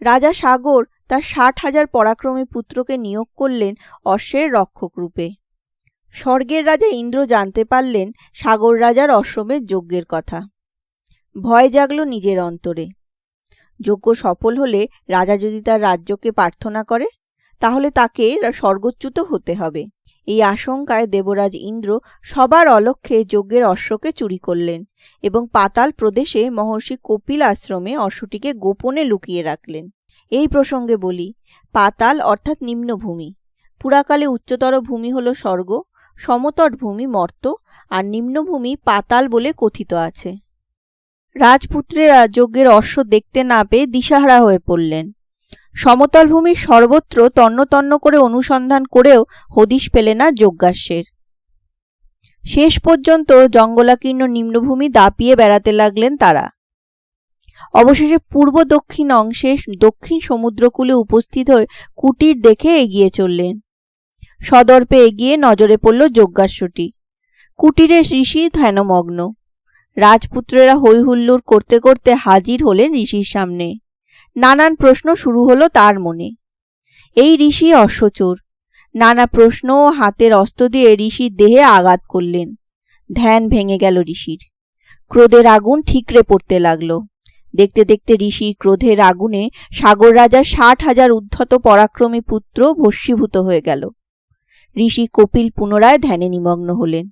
রাজা সাগর তার 60,000 পরাক্রমী পুত্রকে নিয়োগ করলেন অশ্বের রক্ষক রূপে। স্বর্গের রাজা ইন্দ্র জানতে পারলেন সাগর রাজার অশ্বমেধ যজ্ঞের কথা। ভয় জাগল নিজের অন্তরে। যজ্ঞ সফল হলে রাজা যদি তার রাজ্যকে প্রার্থনা করে, তাহলে তাকে স্বর্গচ্যুত হতে হবে। এই আশঙ্কায় দেবরাজ ইন্দ্র সবার অলক্ষ্যে যজ্ঞের অশ্বকে চুরি করলেন এবং পাতাল প্রদেশে মহর্ষি কপিল আশ্রমে অশ্বটিকে গোপনে লুকিয়ে রাখলেন। এই প্রসঙ্গে বলি, পাতাল অর্থাৎ নিম্নভূমি। পুরাকালে উচ্চতর ভূমি হল স্বর্গ, সমতট ভূমি মর্ত, আর নিম্নভূমি পাতাল বলে কথিত আছে। রাজপুত্রেরা যজ্ঞের অশ্ব দেখতে না পেয়ে দিশাহারা হয়ে পড়লেন। সমতল ভূমির সর্বত্র তন্ন তন্ন করে অনুসন্ধান করেও হদিশ পেলে না যজ্ঞাশ্বের। শেষ পর্যন্ত জঙ্গলাকীর্ণ নিম্নভূমি দাপিয়ে বেড়াতে লাগলেন তারা। অবশেষে পূর্ব দক্ষিণ অংশে দক্ষিণ সমুদ্রকূলে উপস্থিত হয়ে কুটির দেখে এগিয়ে চললেন। সদর্পে এগিয়ে নজরে পড়ল যজ্ঞাশ্বটি। কুটিরে ঋষি ধ্যানমগ্ন। রাজপুত্রেরা হৈহুল্লোড় করতে করতে হাজির হলেন ঋষির সামনে। নানান প্রশ্ন শুরু হলো তার মনে। এই ঋষি অশ্বচোর। নানা প্রশ্ন ও হাতের অস্ত্র দিয়ে ঋষির দেহে আঘাত করলেন। ধ্যান ভেঙে গেল ঋষির। ক্রোধের আগুন ঠিকরে পড়তে লাগলো। দেখতে দেখতে ঋষির ক্রোধের আগুনে সাগর রাজার 60,000 উদ্ধত পরাক্রমী পুত্র ভস্মীভূত হয়ে গেল। ঋষি কপিল পুনরায় ধ্যানে নিমগ্ন হলেন।